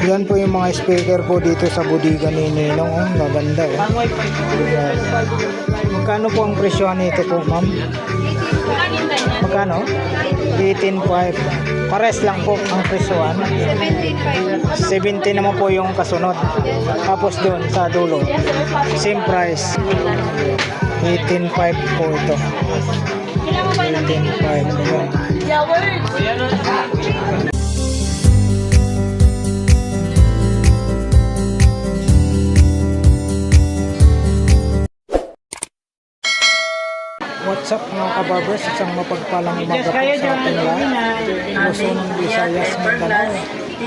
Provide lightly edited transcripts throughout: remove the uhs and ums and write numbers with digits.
Yan po yung mga speaker po dito sa bodega ni Ninong. Oh, maganda eh. Yan. Magkano po ang presyo nito po, ma'am? Magkano? 18.5. Pares lang po ang presyoan. 70 naman po yung kasunod. Tapos doon sa dulo, same price. 18.5 po ito. 18.5. What's up mga kabarbers? Isang mapagpalang umaga po sa ating lahat. Luzon, Visayas, Mindanao.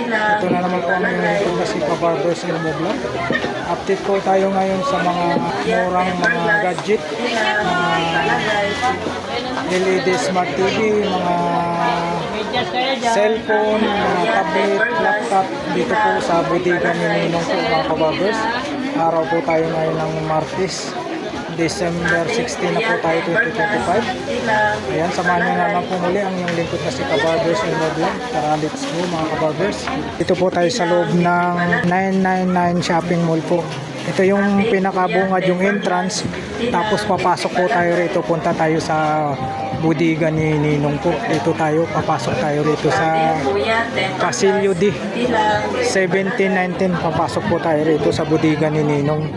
Ito na naman po ang inyong si Kabarbers Ilmo Vlog. Update po tayo ngayon sa mga murang mga gadget, LED Smart TV, mga cellphone, mga tablet, laptop dito po sa bodega ni Ninong po mga kabarbers. Araw po tayo ngayon ng Martes, December 16 na po tayo 2025. Ayan, samahan nyo na lang po muli ang yung lingkod na si Kabarbers Ilmo Vlog. Tara, let's go mga kabarbers. Dito po tayo sa loob ng 999 shopping mall po. Ito yung pinakabungad yung entrance. Tapos papasok po tayo rito. Punta tayo sa bodega ni Ninong po. Dito tayo, papasok tayo rito sa Pasilyo D 1719. Papasok po tayo rito sa bodega ni Ninong.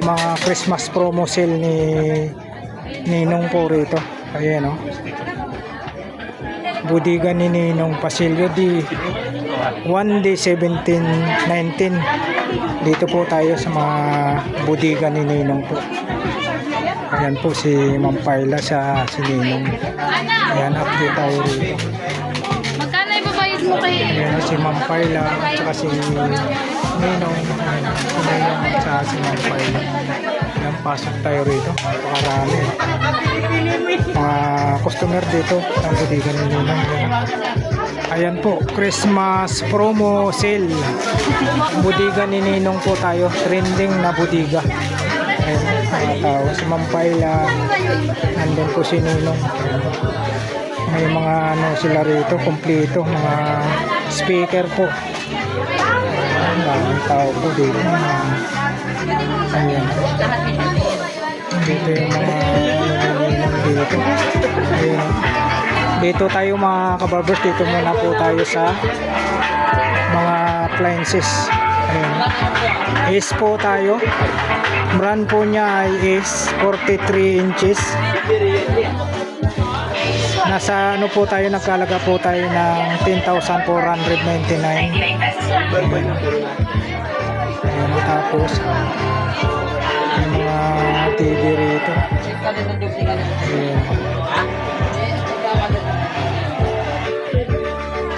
Mga Christmas promo sale ni Ninong po rito. Ayan o. Bodega ni Ninong, Pasilyo D 1D 1719. Dito po tayo sa mga bodega ni Ninong po. Ayan po si Ma'am Paila sa si Ninong. Ayan, update tayo rito. Magkano ibabayad mo kay? Ayan si Ma'am Paila at saka si Ninong. Ayan, si Ninong at saka si Ma'am Paila. Ayan, pasok tayo rito. Pakarami. Mga customer dito ang bodega ni Ninong. Ayan po, Christmas promo sale. Bodega ni Ninong po tayo. Trending na bodega. Ayan, mga tao. Si Ma'am Paila. Nandun po si Ninong. May mga ano sila rito, kompleto. Mga speaker po. Ayan, daming tao po dito. Ayan. Dito yung mga dito. Ayan. Dito tayo mga kabarbers, dito muna po tayo sa mga appliances. Ayan. Ace po tayo. Brand po niya ay Ace 43 inches. Nasa ano po tayo, nagkalaga po tayo ng 10,499. Ayan, tapos yung mga TV rito. Ayan.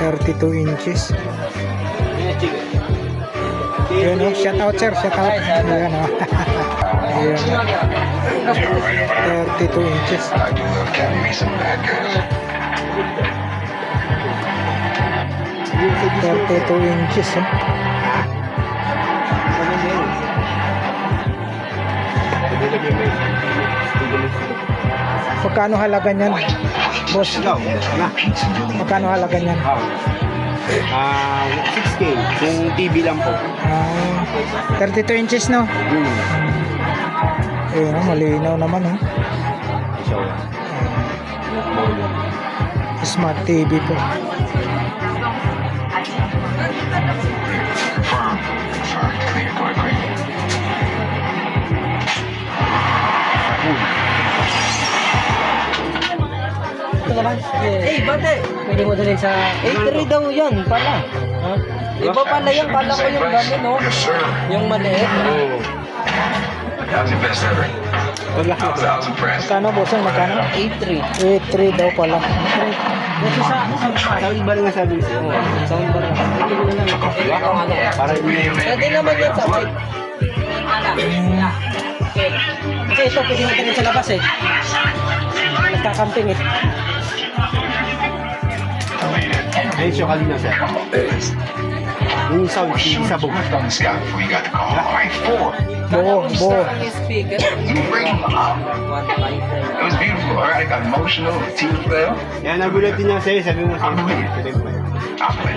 32 inches. Ayan o, shout out sir, shout out. Ayan o. Ayan o. 32 inches. 32 inches eh. Magkano halaga niyan? Boss, magkano halaga niyan? 6K, kung TV lang po. 32 inches no? Ayun, malinaw naman eh. Smart TV po. Eh, bate! Pwede mo dalhin sa... Eh, 3 daw yan pala. Ha? Iba pala yan. Kala ko yung gano'n, no? Yung maliit. How's your best ever? How's impressed? Magkano boss? Magkano? 8-3. 8.3 daw pala. Kasi sa Sound bar nga sabi ko. sound bar. Hindi ko na lang. Para Pwede naman yan sa white. Kasi ito, pwede mo tingin sa labas eh. Nagkakamping eh. Ratio kanina sir. Yung sound, sabog. Left on the scout before you got the call. Alright, 4. Bo. Speaker. You bring them up. It was beautiful. Alright, I got emotional. Tears fell. Yan, nagulat din niya sa'yo. Sabi mo sa'yo. I'll play.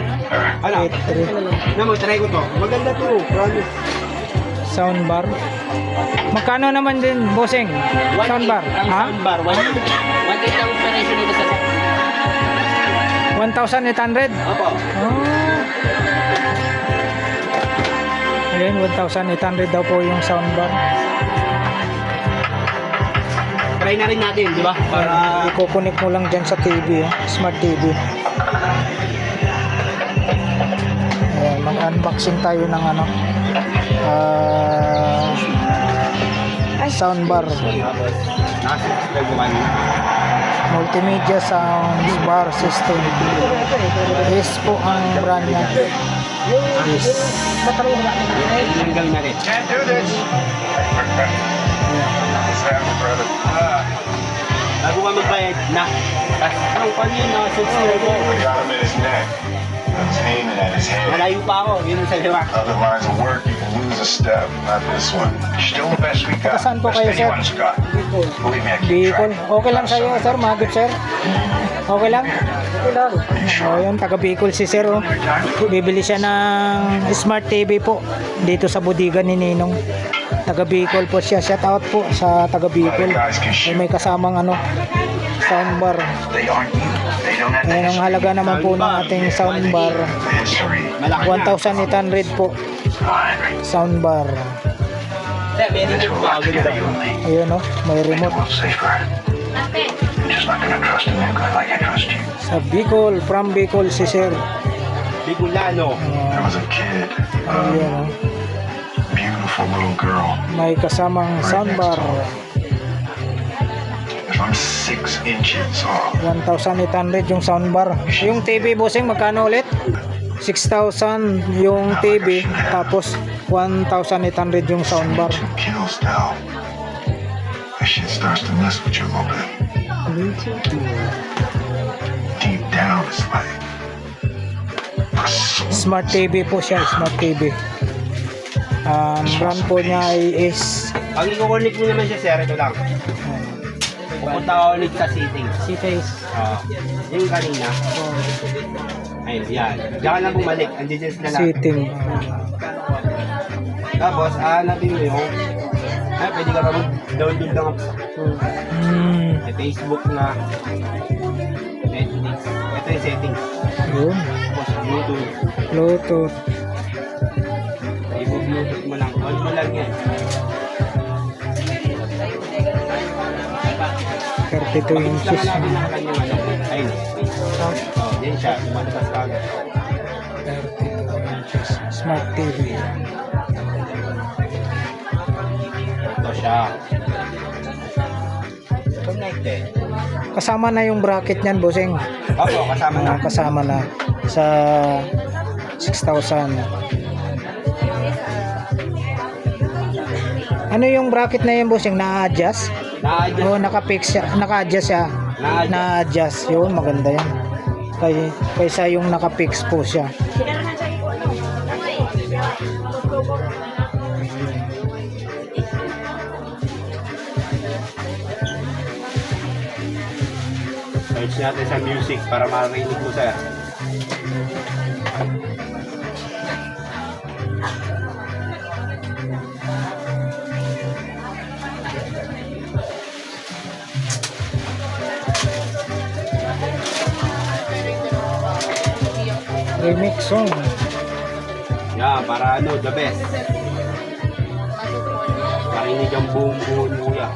Alright. Ano? 8-3. Na mo, try ko to. Maganda to. Promise. Soundbar. Magkano naman din, bossing? Soundbar. Ang Ha? soundbar, 1K ang presyo nito sa 1,800? Opo. Oh. Ayun, 1,800 daw po yung soundbar. Try na rin natin, di ba? Para... Ikukunik mo lang dyan sa TV, smart TV. Ayan, mag-unboxing tayo ng ano, soundbar. Nakasubscribe naman. Multimedia soundbar system. Yes po ang brand niya. Yes. Yung gawin natin. Can't do this. What's happening, brother? Bago ka magbayad na. Tapos, anong pa yun? Nakasubscribe ko. We got him in his neck. That's aiming at his head. Malayo pa ako. Yun ang sabi ko. Other lines of work, you can lose a step. Not this one. Still the best we got. Saan po Best kayo, sir? anyone's got. Believe me, I keep Bicol. track. Okay lang sa'yo, sir? Magod, sir? Okay lang? Okay lang. O, yun, taga Bicol si sir. Oh. Bibili siya ng smart TV po dito sa bodega ni Ninong. Taga Bicol po siya. Shout out po sa taga Bicol. Ay, may kasamang ano, soundbar. They aren't you. They don't have Ayan ang halaga naman po ng ating soundbar. the history. Malaki na. 1,800 po. Fine. Soundbar. Meron This yung will mga work together, you and me. Ayun o, may Make the remote. world safer. I'm just not gonna trust a new guy like I trust you. Sa Bicol, from Bicol si sir. Bicolano. There was a kid, Ayun o, beautiful little girl. may kasamang soundbar. If I'm 6 inches off, 1,800 yung soundbar. Yung TV bossing magkano ulit? 6,000 yung TV, tapos 1,800 yung soundbar. 2 kills now. That shit starts to mess with you a little bit. Deep down, it's like Smart TV po siya, smart TV. Ang brand po niya ay is Pag i-connect mo naman siya, sir, ito lang. Pupunta ka ulit sa settings. C-Face. Yung kanina. Ayun, yan. Diyan ka lang bumalik. Andiyan na lang. Setting. Tapos, hanapin mo yung... Ay, pwede ka pa mag-download ng may Facebook na Netflix. Ito yung settings. Yun. Tapos, Bluetooth. Bluetooth. I-Bluetooth mo lang. On mo lang yan. 32 Pag-ins inches. lang natin ang kanyang ano. Ayun. Oh, yan siya. Lumalabas ka agad. 32 inches. Smart TV. Ito siya. Connected. Kasama na yung bracket niyan, bossing. Opo, kasama na. Kasama na sa 6,000. Ano yung bracket na yun, bossing? Na-adjust? Na-adjust. Oo, naka-fix siya. Naka-adjust siya. Na-adjust. Na-adjust. Yun, maganda yan. Kaysa yung naka-fix po siya. Search natin sa music para marinig mo, sir. Remix song. Yeah, para ano, the best. Marinig ang buong kuya.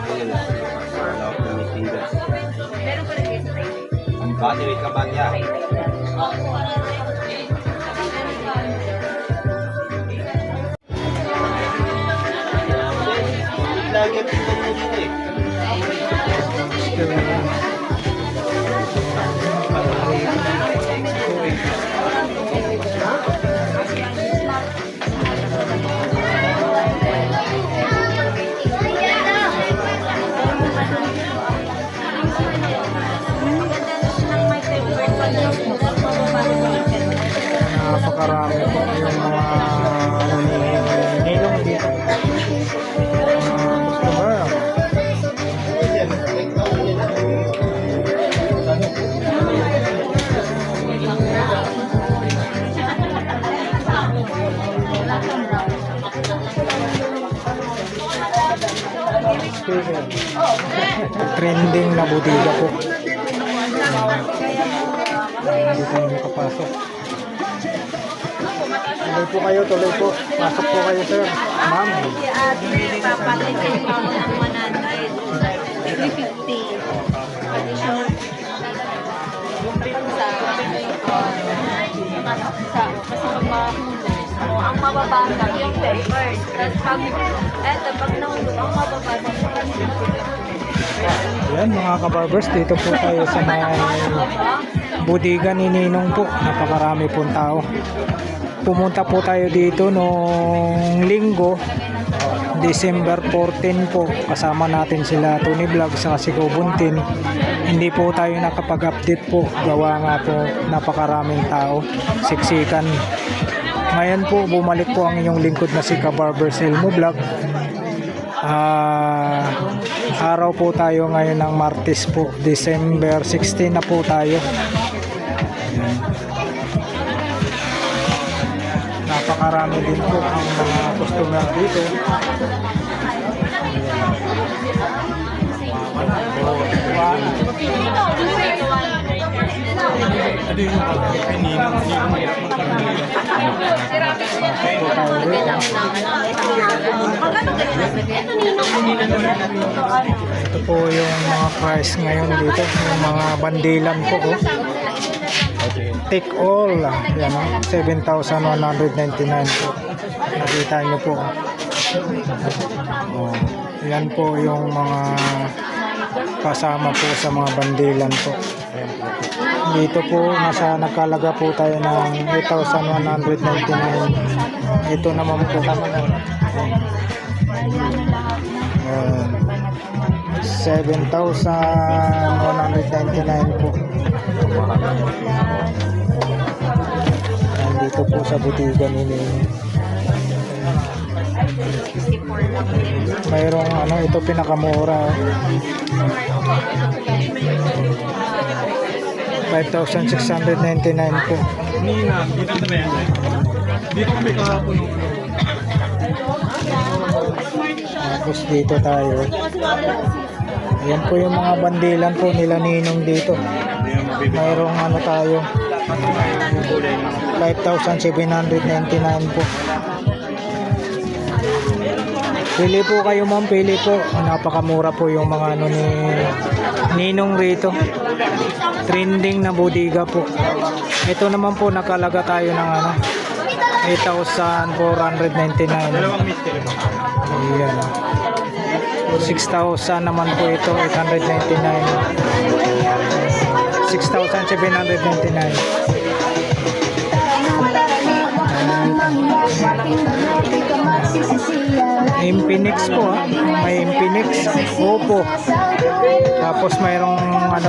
Ayun na. Wala akong tumitindas. Bati, wait ka ba niya? Lagi ang tingnan mo dito eh. Napakarami po yung mga nilong dito. Customer. trending na bodega po. Hindi tayo makapasok. Tuloy po kayo, tuloy po. Pasok po kayo, sir. Ma'am. Ang mababasa yung peppers. Tapos pag nahulog, ang mababasa Ayan mga kabarbers, dito po tayo sa may bodega ni Ninong po. Napakarami pong tao. Pumunta po tayo dito noong linggo, December 14 po. Kasama natin sila Tony Vlog sa si Buntin. Hindi po tayo nakapag-update po. Gawa nga po napakaraming tao. Siksikan. Ngayon po bumalik po ang inyong lingkod na si Kabarbers Elmo Vlog. Araw po tayo ngayon ng Martes po, December 16 na po tayo. Ayan. Napakarami din po ang mga customer dito. Ito po yung mga price ngayon dito, yung mga bandilan po. Oh. Take all, yan, 7,199 po. Nakita nyo po. Oh, yan po yung mga kasama po sa mga bandilan po. Dito po nagkalaga po tayo ng 8,199. Ito naman po 7,199 po. Dito po sa butiga nila. Mayroong ito pinakamura. 5,699 po. Tapos dito tayo. Ayan po yung mga bandilan po nila Ninong dito. Mayroong tayo. 5,799 po. Pili po kayo ma'am, pili po. Napakamura po yung mga ni Ninong rito. Trending na bodega po. Ito naman po nakalaga tayo ng 8,499. Ayan. 6,000 naman po ito, 899. 6,799. Infinix po may Infinix, Oppo. Tapos mayroong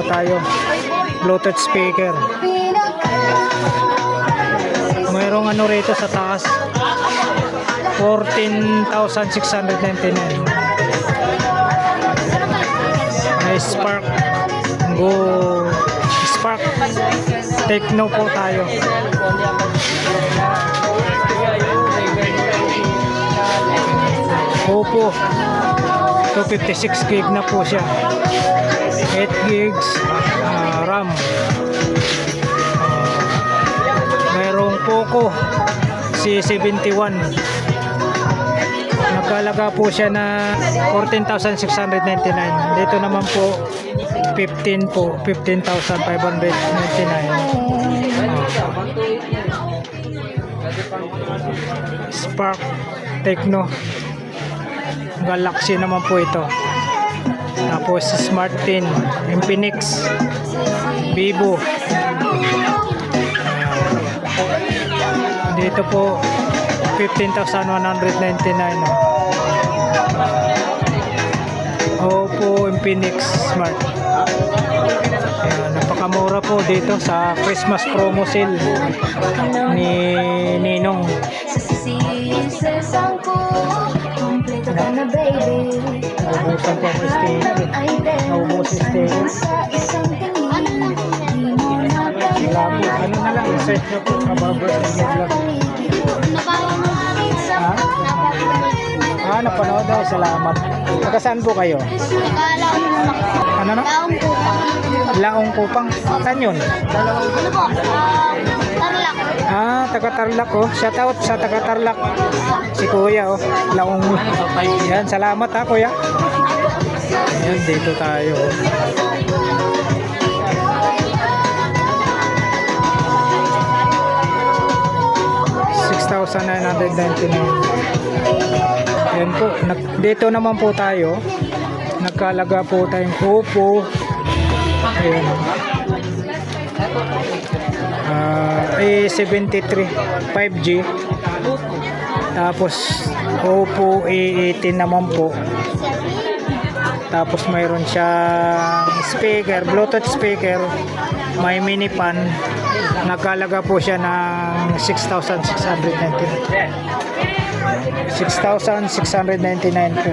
tayo, Bluetooth speaker. Mayroong rito sa taas, 14,699. May Spark Techno po tayo. Oppo 256 gig na po siya, 8 gigs RAM. Mayroong Poco C71, nagkalaga po siya na 14,699. Dito naman po 15,599. Spark Techno Galaxy naman po ito. Tapos Smart 10 Infinix, Vivo. Dito po 15,199. Oppo Infinix Smart. Ayan, napakamura po dito sa Christmas promo sale ni Ninong. Naubusan po ang sticker. Naubos yung sticker. Sila po, na lang, i-search nyo po Kabarbers Elmo Vlog. napanood. Ay, salamat. Saan po kayo? Ano na? Laong Kupang. Saan yun? Ah, taga Tarlac oh. Shout out sa taga Tarlac. Si Kuya oh. Laong. Yan, salamat ha Kuya. Ayan, dito tayo oh. $6,999. Ayan po. Dito naman po tayo. Nagkalaga po tayong Oppo. Ayan. A73 5G. Tapos Oppo A18 naman po. Tapos mayroon siyang speaker, Bluetooth speaker, may mini fan. Nagkalaga po siya ng 6,699. 6,699 po.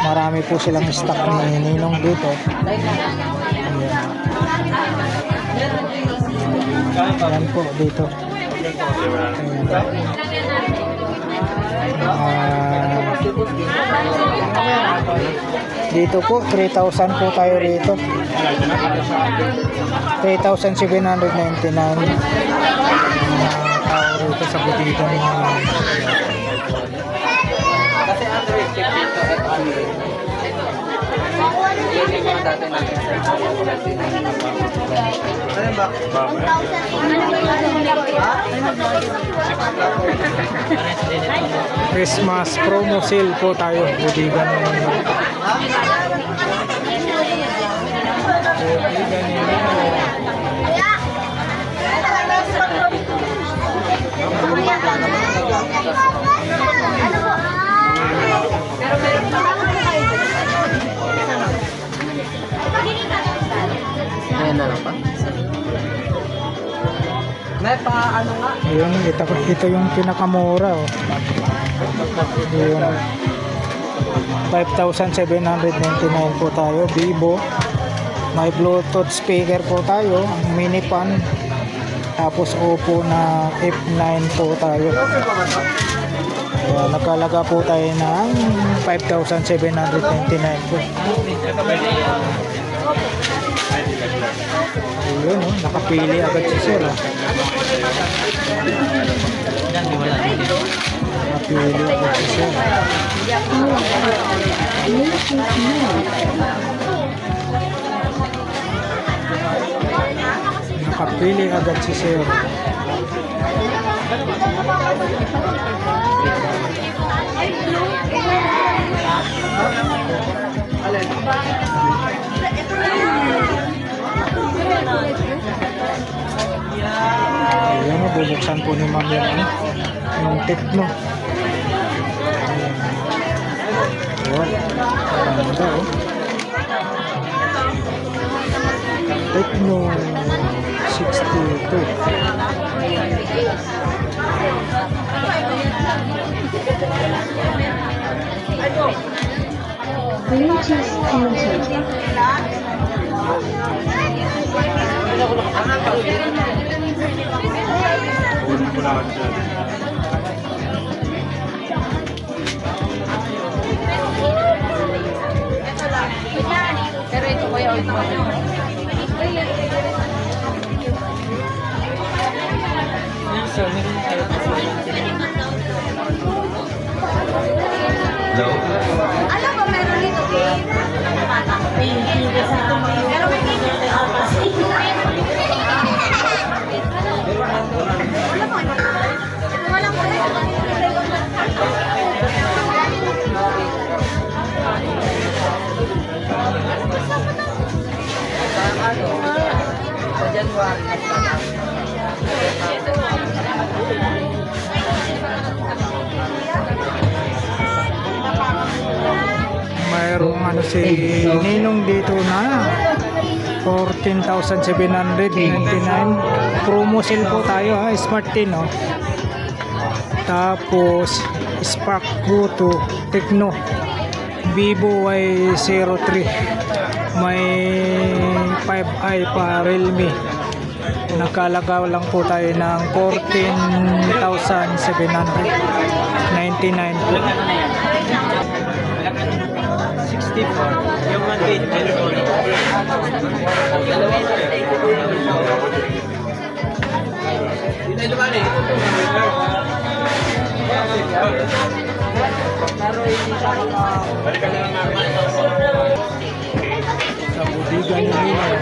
Marami po silang stock na ninong dito. Ayan po dito. Dito po 3,000 po tayo rito. 3,799 tao rito sa butikan. Kasi Android 50 to at Android. Yun yung mga dati natin sa Christmas promo sale po tayo. Butikan Ayan na lang pa. May pa ano nga? Ayun, ito yung pinakamura oh. Ayun. 5,799 po tayo. Vivo. May Bluetooth speaker po tayo. Mini fan. Tapos Oppo na F9 po tayo. Ayan, nakalaga po tayo ng 5,799 po. Ayun oh, nakapili agad si sir oh. Nakapili agad si sir. Nakapili agad si sir. Ayan, bubuksan po ni ma'am yung Tecno. Ayan, ganda oh. Tecno 62. Pero ito ko yung Alam ko meron dito game. Pero may game dito. Wala mo. Sa January. Mayroong ano si Ninong dito na 14,799. Promo sale po tayo ha, Smart 10 oh. Tapos Spark Go2 Tecno Vivo Y03. May 5i pa Realme. Nagkalagaw lang po tayo ng 14,799 po. 64. Yung 1 telephone. Sa Bodega ni Ninong.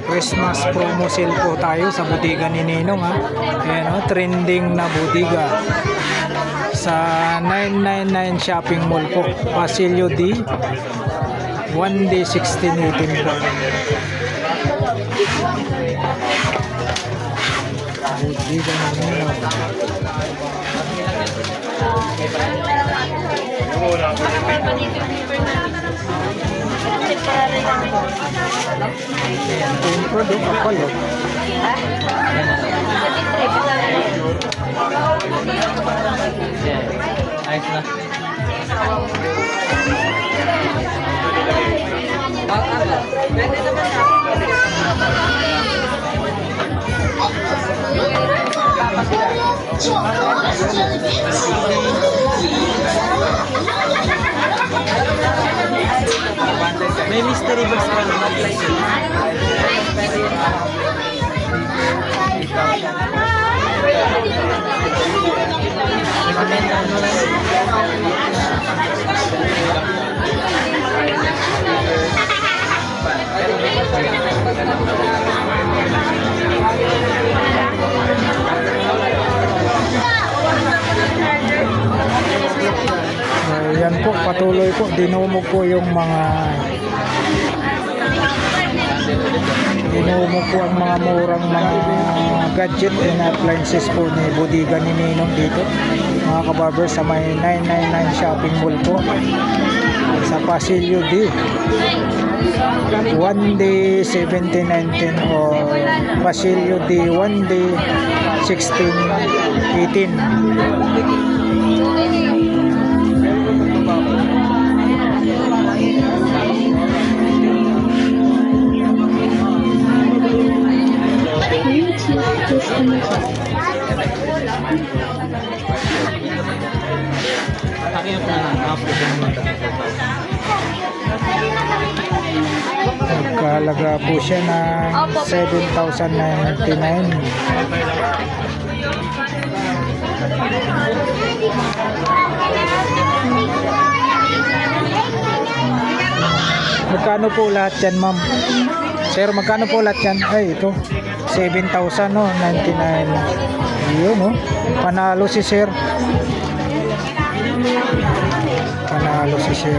Christmas promo sale po tayo sa Bodega ni Ninong ha. Ayan o, trending na bodega. Sa 999 shopping mall po. Pasilio D. 1D 1618 po. Bodega ni Ninong. Ito yung product kapal o. Ayos na. May mystery box pa naman. Ayan po, patuloy po. Dinumog po yung mga ang mga murang mga gadget and appliances po ni Bodega ni Ninong dito. Mga kabarbers sa may 999 shopping mall po. Sa Pasilio D. 1D 1719 o Pasilio D 1D 1618. Nagkahalaga po siya ng 7,099. Magkano po lahat yan, ma'am? Sir, magkano po lahat yan? Ay, ito. 7,000, no? 99. Yun, no? Panalo si sir. Panalo si sir.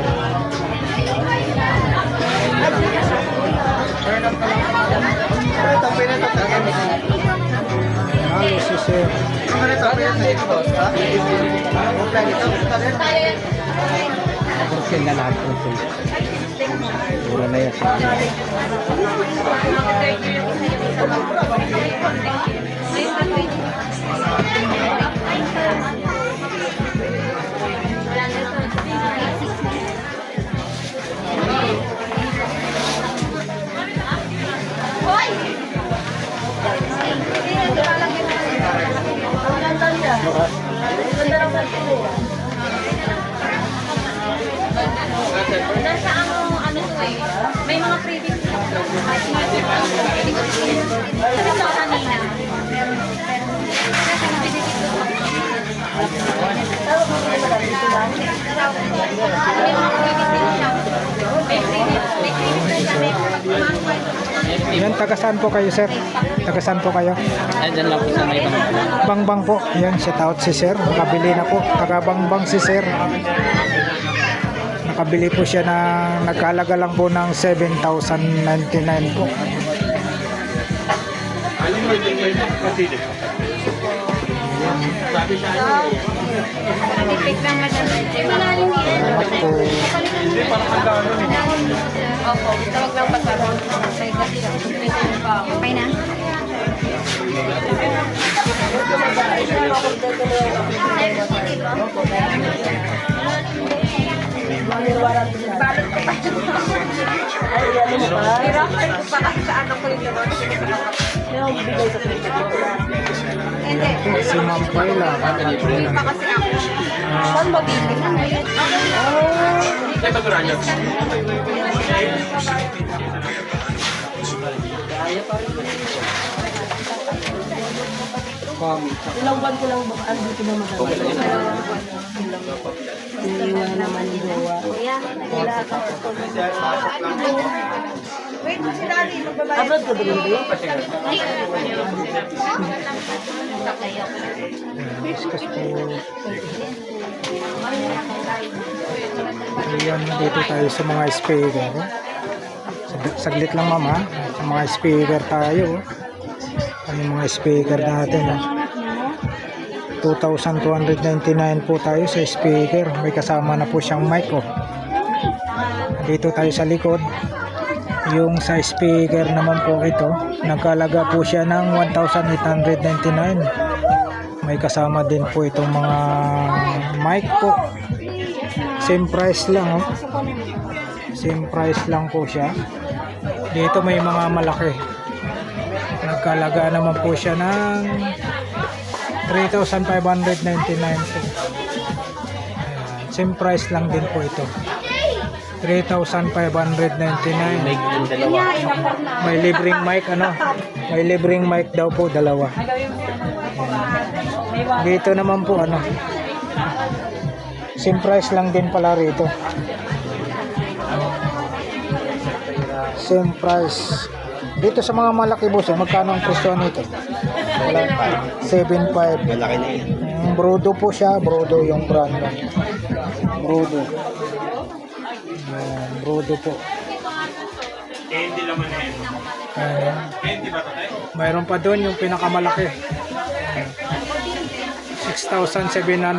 Panalo si sir. Portion na lahat po. Pura na yan. Nasa ano to eh. May mga previous na ito. Sabi ko kanina. Yan, taga-saan po kayo, sir? Taga-saan po kayo? Ay, dyan lang po sa may Bangbang po. Yan, shout out si sir. Nakabili na po. Taga-bangbang si sir. Nakabili po siya ng nagkalaga lang po ng 7,099 po. Pipik lang madami. Malalim yan. Po. Opo, tawag lang pa sa okay na? Balot ko pa. Hirapin ko pa kasi sa ano ko yung naman. Hindi. Si Ma'am Paila. Hindi pa kasi ako. Saan ba bibili? Ilang buwan ko lang ba? Andito na madami. Iniwan naman yung jowa. Kuya, wala ka. Wait, si Daddy, magbabayad. Abroad ka din ba? Discuss po. Ayan, dito tayo sa mga speaker. Saglit lang mama. Sa mga speaker tayo. Ano yung mga speaker natin? 2,299 po tayo sa speaker. May kasama na po siyang mic. Dito tayo sa likod. Yung sa speaker naman po ito, nagkalaga po siya ng 1,899. May kasama din po itong mga mic po. Same price lang. Same price lang po siya. Dito may mga malaki. Nagkalaga naman po siya ng 3,599 po. Ayan. Same price lang din po ito. 3,599. May libreng mic May libreng mic daw po, dalawa. Ayan. Dito naman po same price lang din pala rito. Same price. Dito sa mga malaki boss, magkano ang presyo nito? 7.5. Malaki na yan. Brodo po siya, Brodo yung brand. Brodo. Brodo po. Mayroon pa doon yung pinakamalaki. 6,799.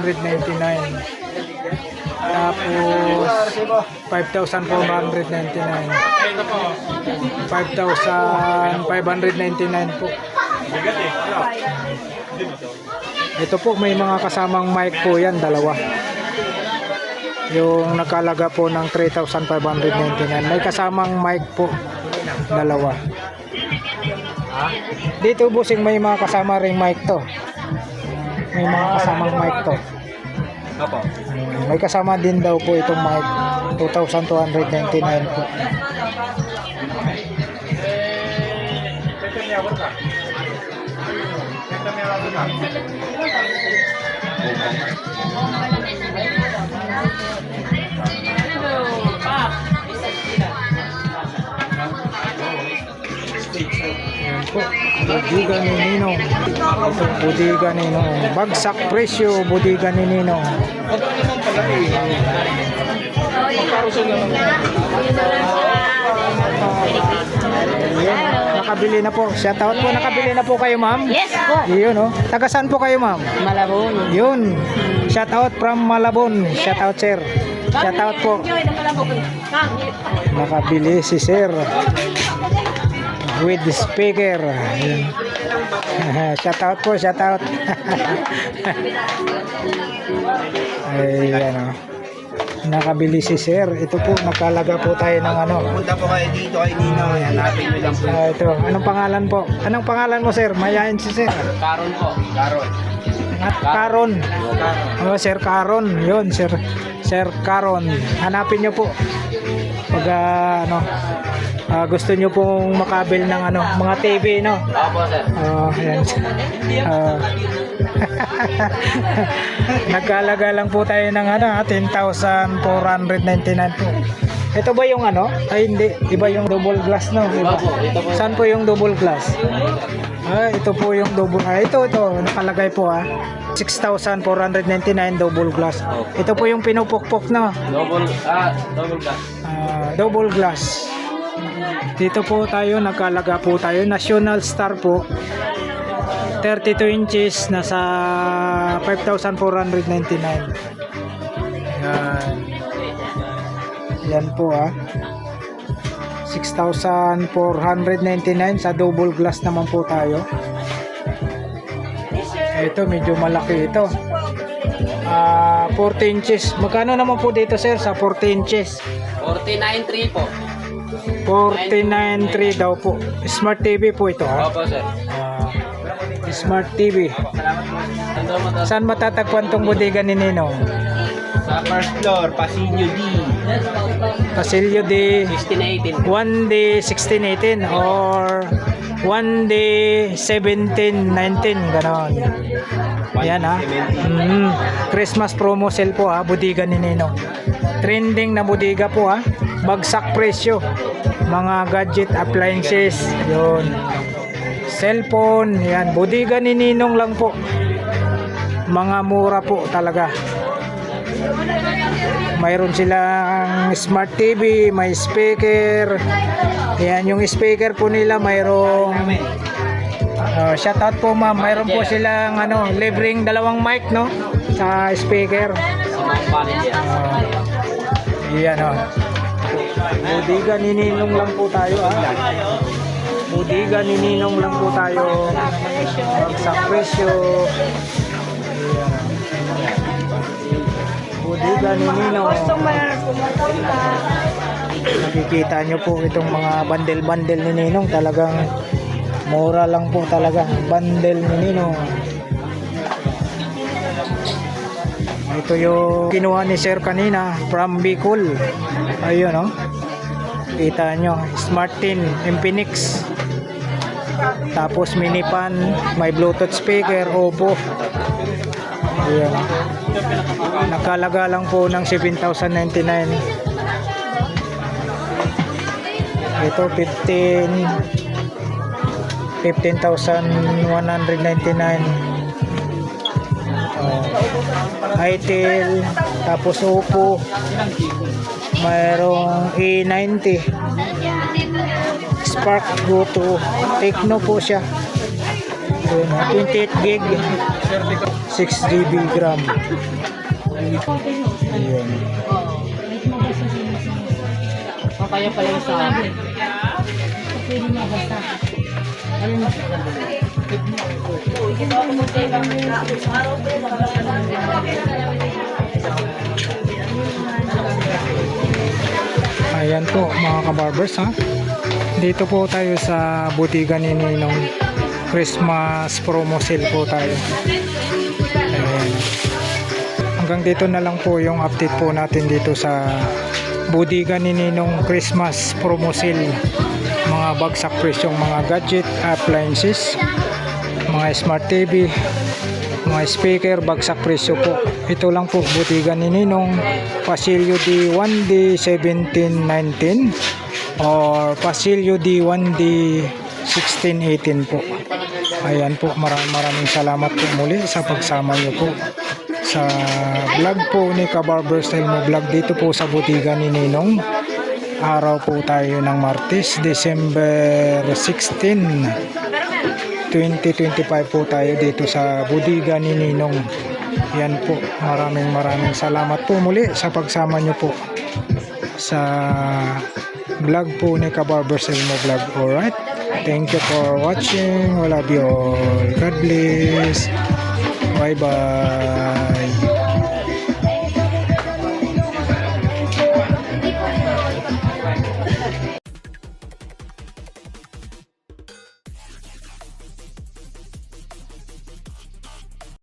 Tapos 5,499. 5,599 po. Ito po may mga kasamang mic po yan, dalawa. Yung nakalaga po ng 3,599. May kasamang mic po, dalawa. Dito busing may mga kasama ring mic to. May mga kasamang mic to. May kasama din daw po itong mic. 2,299 po. Ayan po, Budiga ni Ninong. Ito, Budiga ni Ninong. Bagsak presyo, Budiga ni Ninong. Ayan, nakabili na po. Shout out po, nakabili na po kayo, ma'am. Yes po. Yun, Taga saan po kayo, ma'am? Malabon. Yun. Shout out from Malabon. Shout out, sir. Shout out po. Nakabili si sir. With the speaker. Ayan. Shout out po, shout out. Ayan, nakabili si sir. Ito po, nakalaga po tayo ng Punta po kayo dito kay Nino. Hanapin nyo lang po. ito, anong pangalan po? Anong pangalan mo, sir? Mayayain si sir. Karon po. Karon. Karon. Oh, Sir Karon. Yun, Sir Karon. Hanapin nyo po. Pag gusto nyo pong makabil ng mga TV, no? Opo, sir. Ayan. Nagkalaga lang po tayo ng 10,499 po. Ito ba yung Ay, hindi. Iba yung double glass, no? Iba. Saan po yung double glass? Ito po yung double. Ito. Nakalagay po, 6,499 double glass. Ito po yung pinupukpok, no? Double glass. Double glass. Dito po tayo, nagkalaga po tayo. National Star po. 32 inches, nasa 5,499. Yan po 6,499 sa double glass naman po tayo. Ito medyo malaki ito. 14 inches. Magkano naman po dito sir sa 14 inches? 49.3 po. 49.3 daw po. Smart TV po ito ha. Opo, sir. Smart TV. Saan matatagpuan tong bodega ni Ninong? Sa first floor, Pasillo D. Pasilyo de 1618. 1D 1618 or 1D 1719 ganon. Ayan ha. Christmas promo sale po ha, bodega ni Ninong. Trending na bodega po ha. Bagsak presyo. Mga gadget appliances. Yun. Cellphone. Yan. Bodega ni Ninong lang po. Mga mura po talaga. Mayroon silang smart TV, may speaker. Yan, yung speaker po nila mayroong shout out po ma'am. Mayroon po silang libreng dalawang mic no sa speaker. Yan oh. Bodega ni Ninong lang po tayo Bodega ni Ninong lang po tayo. Bagsak presyo. Ayan. Bodega ni Ninong. Nakikita nyo po itong mga bundle-bundle ni Ninong. Talagang mura lang po talaga. Bundle ni Ninong. Ito yung kinuha ni Sir kanina from Bicol. Ayun oh. Kita nyo, Smart Tin, Infinix. Tapos mini pan, may Bluetooth speaker, Oppo. Ayan. Nakalaga lang po ng 7,099. Ito 15,199. Itel, tapos Oppo, mayroong A90, Spark Go to Tecno po siya. 28 gig, 6 GB RAM. Ayan. Kaya pala yung sa akin. Pwede na basta. Ayan po mga kabarbers ha. Dito po tayo sa bodega ni Ninong. Christmas promo sale po tayo. Ayan. Hanggang dito na lang po yung update po natin dito sa bodega ni Ninong Christmas promo sale. Mga bagsak presyong mga gadget, appliances, mga smart TV, mga speaker, bagsak presyo po. Ito lang po bodega ni Ninong, Pasilyo D 1D 1719 or Pasilyo D 1D 1618 po. Ayan po, maraming salamat po muli sa pagsama niyo po sa vlog po ni Kabarber Style Mo Vlog dito po sa bodega ni Ninong. Araw po tayo ng Martes, December 16, 2025 po tayo dito sa bodega ni Ninong. Yan po, maraming salamat po muli sa pagsama nyo po sa vlog po ni Kabarber Style Mo Vlog. Alright, thank you for watching. We love you all. God bless. Bye bye.